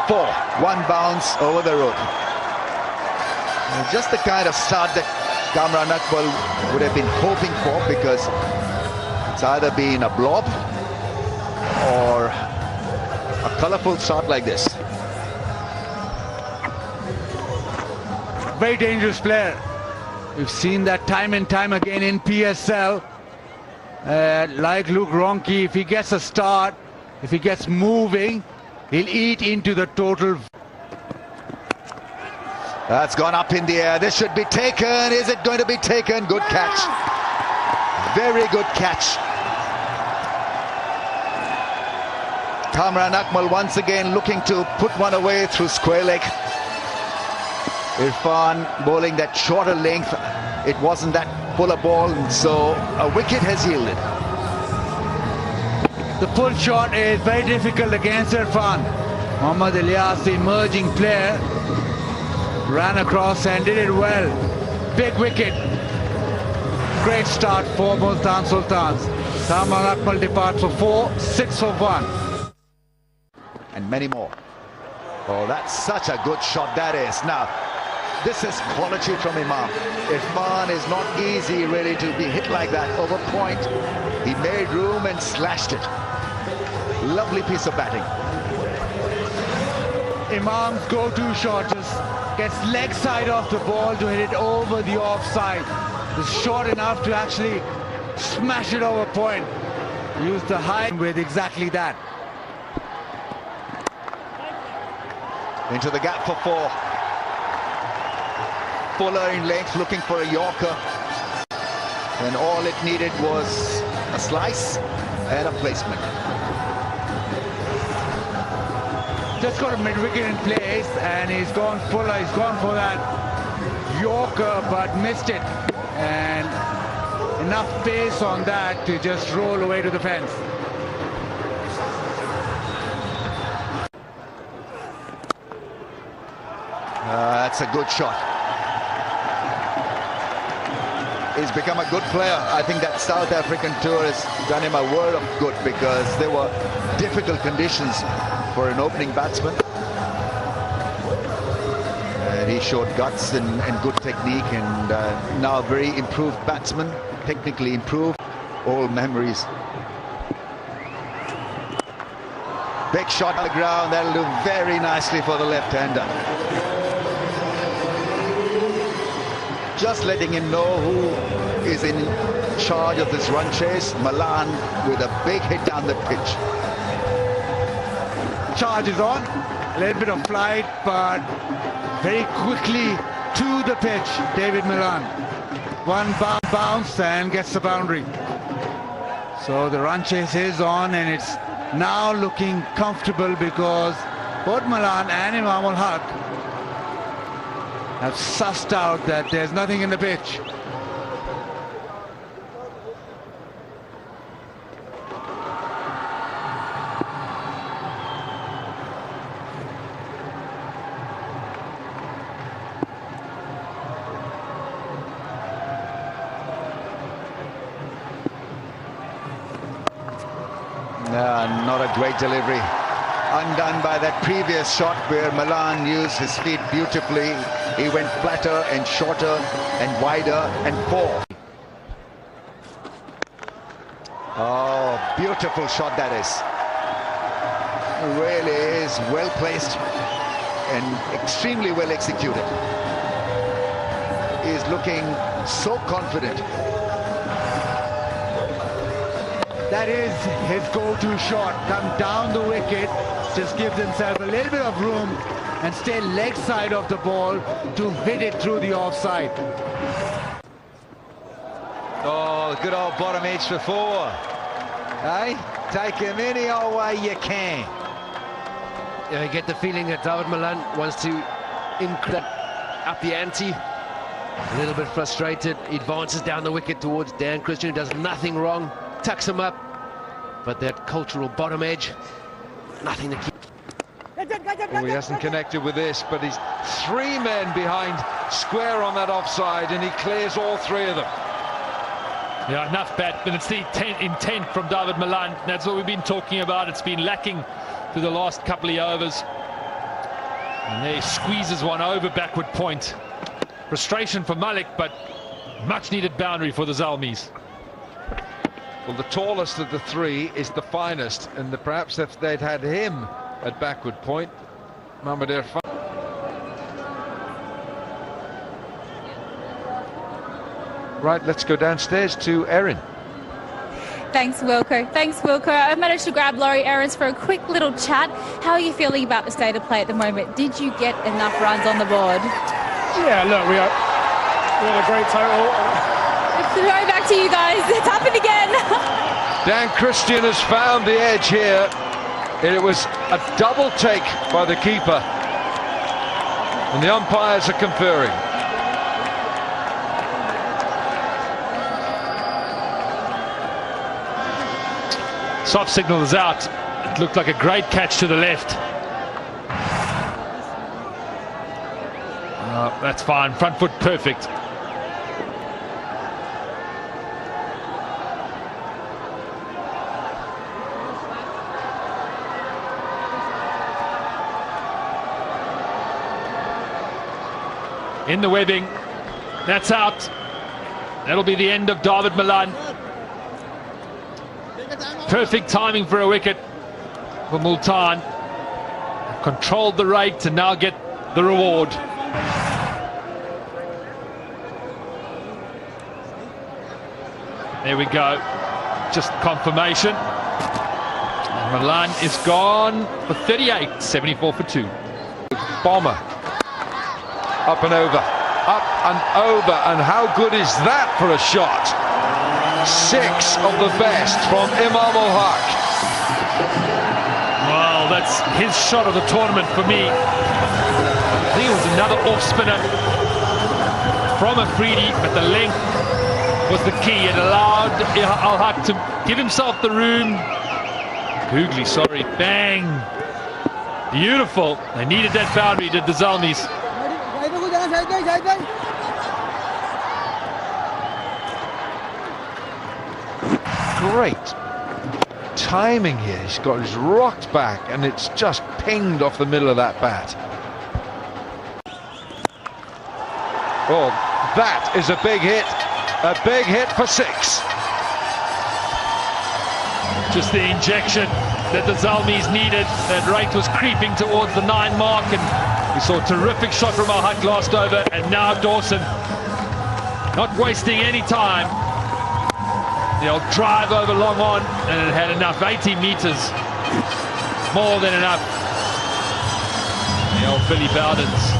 4. One bounce over the road. Just the kind of start that Kamran Akmal would have been hoping for, because it's either been a blob or a colourful start like this. Very dangerous player. We've seen that time and time again in PSL. Like Luke Ronchi, if he gets a start, if he gets moving, he'll eat into the total. That's gone up in the air. This should be taken. Is it going to be taken? Good catch. Very good catch. Kamran Akmal once again looking to put one away through square leg. Irfan bowling that shorter length. It wasn't that full a ball, so a wicket has yielded. The pull shot is very difficult against Irfan. Mohammad Ilyas, the emerging player, ran across and did it well. Big wicket. Great start for Multan Sultans. Kamran Akmal departs for 4, 6 for 1. And many more. Oh, that's such a good shot that is. Now, this is quality from Imam. Irfan is not easy really to be hit like that over point. He made room and slashed it. Lovely piece of batting. Imam's go-to shot just gets leg side of the ball to hit it over the offside. It's short enough to actually smash it over point. Use the height with exactly that. Into the gap for 4. Fuller in length, looking for a Yorker. And all it needed was a slice and a placement. Just got a mid-wicket in place, and he's gone Fuller. He's gone for that Yorker, but missed it. And enough pace on that to just roll away to the fence. That's a good shot. He's become a good player. I think that South African tour has done him a world of good, because there were difficult conditions for an opening batsman. And he showed guts and good technique, and now a very improved batsman, technically improved. Old memories. Big shot on the ground. That'll do very nicely for the left-hander. Just letting him know who is in charge of this run chase. Malan with a big hit down the pitch. Charge is on. A little bit of flight, but very quickly to the pitch. David Malan. One bounce and gets the boundary. So the run chase is on, and it's now looking comfortable, because both Malan and Imam ul Haq have sussed out that there's nothing in the pitch. Not a great delivery. Undone by that previous shot where Malan used his feet beautifully. He went flatter and shorter and wider and 4. Oh, beautiful shot that is. It really is well placed and extremely well executed. He is looking so confident. That is his go-to shot. Come down the wicket, just gives himself a little bit of room and stay leg side of the ball to hit it through the offside. Oh, good old bottom edge for 4. Hey, take him any old way you can. Yeah, you get the feeling that David Malan wants to up the ante. A little bit frustrated. He advances down the wicket towards Dan Christian, who does nothing wrong. Tucks him up. But that cultural bottom edge, nothing to keep. Well, he hasn't connected with this, but he's 3 men behind square on that offside, and he clears all 3 of them. Yeah, enough bat, but it's the intent from David Malan. That's what we've been talking about. It's been lacking through the last couple of overs. And there he squeezes one over backward point. Frustration for Malik, but much needed boundary for the Zalmis. Well, the tallest of the three is the finest, and perhaps if they'd had him at backward point, Mohamed Irfan. Right, let's go downstairs to Erin. Thanks, Wilco. I managed to grab Laurie Aarons for a quick little chat. How are you feeling about the state of play at the moment? Did you get enough runs on the board? Yeah, look, we had a great total. Throwing back to you guys. It's happened again. Dan Christian has found the edge here. It was a double take by the keeper. And the umpires are conferring. Soft signal is out. It looked like a great catch to the left. That's fine. Front foot perfect. In the webbing. That's out. That'll be the end of David Milan. Perfect timing for a wicket for Multan. Controlled the rate to now get the reward. There we go. Just confirmation. And Milan is gone for 38. 74 for 2. Bomber. Up and over. Up and over. And how good is that for a shot? 6 of the best from Imam Ul-Haq. Well, that's his shot of the tournament for me. I think it was another off-spinner from Afridi, but the length was the key. It allowed Ul-Haq to give himself the room. Googly, sorry. Bang. Beautiful. They needed that boundary, did the Zalmis. Great timing here. He's got his rocked back and it's just pinged off the middle of that bat. Oh, that is a big hit. A big hit for 6. Just the injection that the Zalmis needed. That rate was creeping towards the 9 mark, and we saw a terrific shot from Ul-Haq last over, and now Dawson not wasting any time. The old drive over long on, and it had enough. 80 meters, more than enough. The old Billy Bowdens.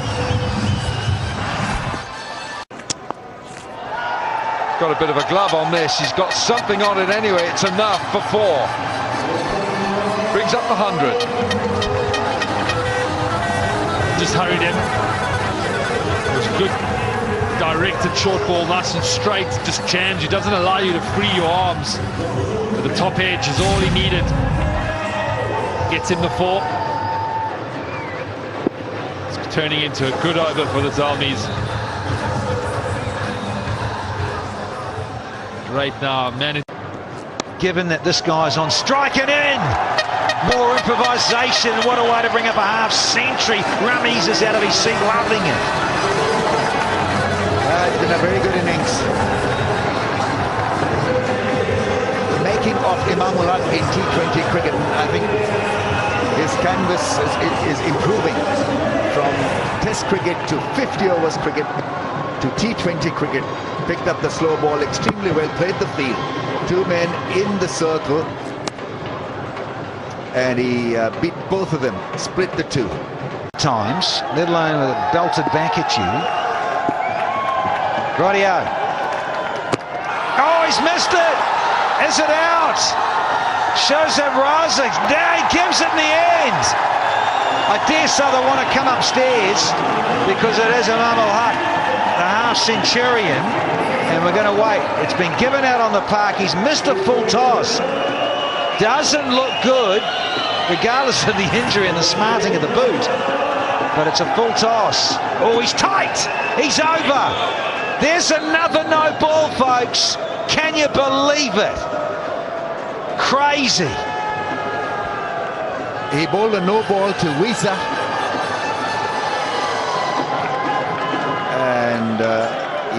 Got a bit of a glove on this. He's got something on it anyway. It's enough for 4. Brings up the 100. Just hurried him. It was good. Directed short ball, nice and straight, just jams you, doesn't allow you to free your arms. But the top edge is all he needed. Gets him the 4. It's turning into a good over for the Zalmis. Right now, man. Given that this guy's on strike and in! More improvisation, what a way to bring up a half-century. Rummies is out of his seat, loving it. It's been a very good innings. The making of Imam Ul-Haq in T20 cricket, I think his canvas is improving from Test cricket to 50 overs cricket to T20 cricket. Picked up the slow ball extremely well, played the field. 2 men in the circle, and he beat both of them, split the 2. Times, let alone with it belted back at you. Rightio. Oh, he's missed it! Is it out? Shows that Razik. Now he gives it in the end. I dare say they want to come upstairs because it is Imam Ul-Haq, the half-centurion, and we're going to wait. It's been given out on the park. He's missed a full toss. Doesn't look good, regardless of the injury and the smarting of the boot. But it's a full toss. Oh, he's tight. He's over. There's another no ball, folks. Can you believe it? Crazy. He bowled a no ball to Wisa. and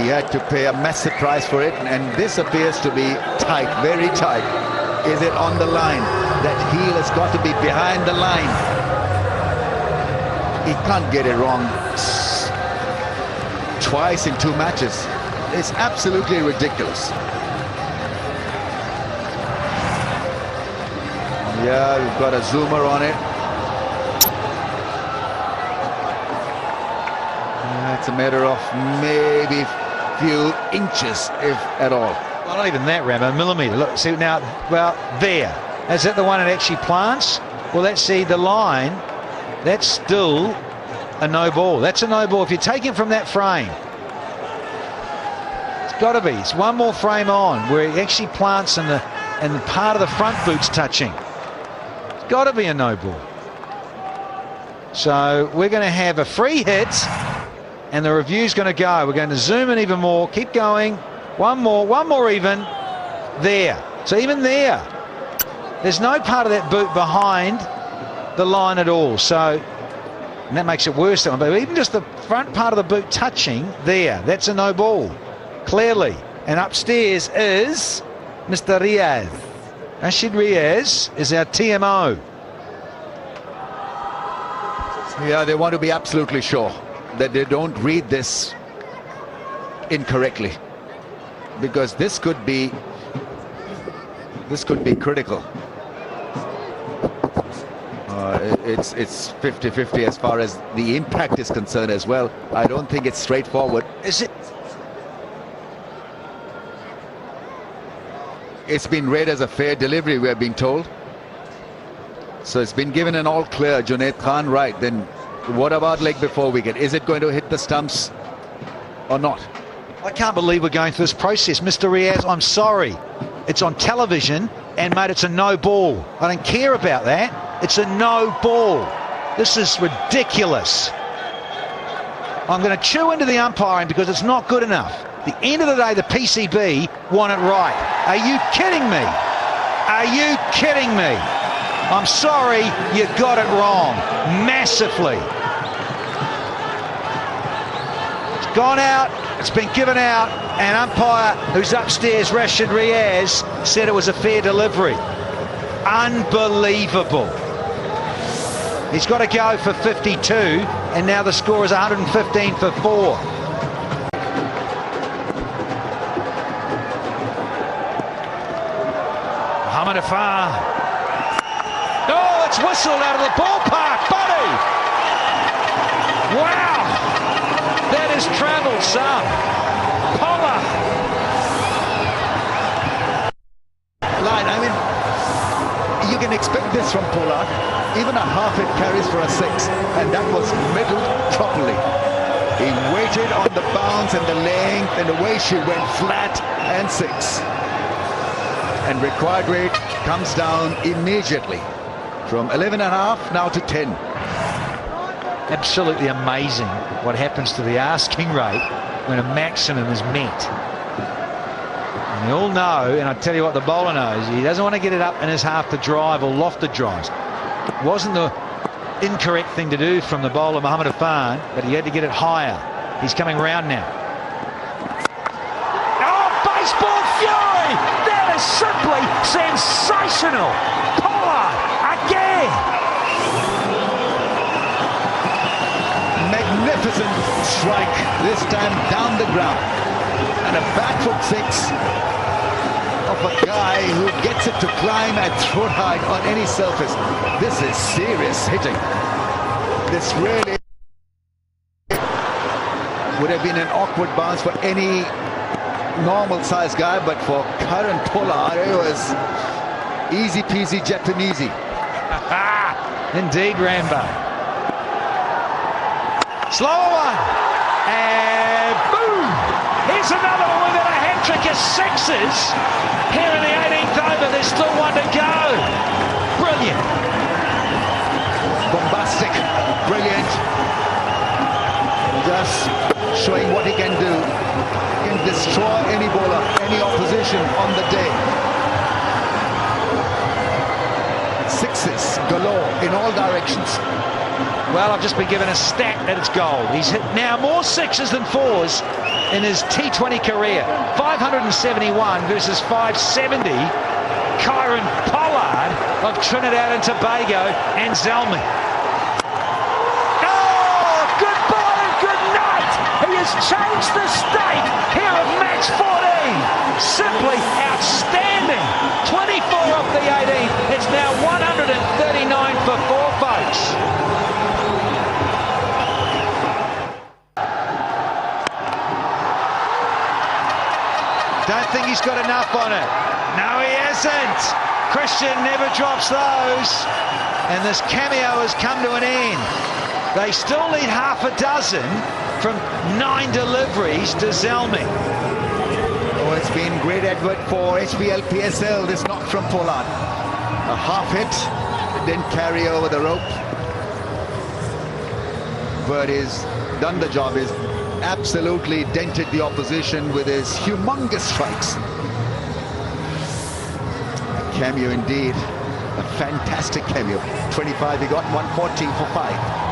he had to pay a massive price for it. And this appears to be tight, very tight. Is it on the line? That heel has got to be behind the line. He can't get it wrong twice in 2 matches. It's absolutely ridiculous. Yeah, we've got a zoomer on it. It's a matter of maybe a few inches, if at all. Well, not even that, Rambo, a millimetre. Look, see now, well, there. Is that the one that actually plants? Well, let's see the line. That's still a no ball. That's a no ball. If you're taking from that frame, it's got to be. It's one more frame on where it actually plants and the part of the front boot's touching. It's got to be a no ball. So we're going to have a free hit, and the review's going to go. We're going to zoom in even more. Keep going. One more even. There. So even there, there's no part of that boot behind the line at all. So, and that makes it worse. But even just the front part of the boot touching there, that's a no ball, clearly. And upstairs is Mr. Riaz. Rashid Riaz is our TMO. Yeah, they want to be absolutely sure that they don't read this incorrectly, because this could be critical. It's 50-50 as far as the impact is concerned as well. I don't think it's straightforward. Is it? It's been read as a fair delivery, we're being told. So it's been given an all clear. Junaid Khan, right? Then what about leg before wicket? Is it going to hit the stumps or not? I can't believe we're going through this process. Mr. Riaz, I'm sorry. It's on television, and mate, it's a no ball. I don't care about that. It's a no ball. This is ridiculous. I'm going to chew into the umpiring because it's not good enough. At the end of the day, the PCB want it right. Are you kidding me? Are you kidding me? I'm sorry, you got it wrong. Massively. It's gone out. It's been given out. And umpire who's upstairs, Rashid Riaz, said it was a fair delivery. Unbelievable. He's got to go for 52, and now the score is 115 for 4. Mohamed Afar. Oh, it's whistled out of the ballpark, buddy. Wow. That has travelled some. Pollard. Line, I mean, you can expect this from Pollard. Even a half hit carries for a 6, and that was middled properly. He waited on the bounce and the length, and away she went flat, and 6. And required rate comes down immediately from 11.5 now to 10. Absolutely amazing what happens to the asking rate when a maximum is met. And you all know, and I tell you what, the bowler knows, he doesn't want to get it up in his half to drive or lofted drives. It wasn't the incorrect thing to do from the bowler Mohamed Afan, but he had to get it higher. He's coming round now. Oh, baseball fury! That is simply sensational! Pollard again! Magnificent strike, this time down the ground. And a back foot 6 of a guy who gets it to climb at throat height on any surface. This is serious hitting. This really would have been an awkward bounce for any normal sized guy, but for Karan Pollard it was easy peasy Japanese. Indeed, Rambo. Slower one, and boom! Here's another one. We've got a hat-trick of 6s here in the 18th over. There's still one to go. Brilliant. Bombastic, brilliant. Just showing what he can do. He can destroy any bowler, any opposition on the day. 6s galore in all directions. Well, I've just been given a stat that it's gold. He's hit now more sixes than fours in his T20 career. 571 versus 570. Kyron Pollard of Trinidad and Tobago and Zalmi. Oh, goodbye and good night. He has changed the state here at match 14. Simply outstanding. 24 off the 18. It's now 139 for 4 folks. Don't think he's got enough on it. No, he hasn't. Christian never drops those. And this cameo has come to an end. They still need half a dozen from 9 deliveries to Zalmi. Oh, it's been great advert for HPL PSL, this knock from Pollard. A half hit, it didn't carry over the rope. But he's done the job. He's absolutely dented the opposition with his humongous strikes. A cameo indeed, a fantastic cameo. 25, he got 140 for 5.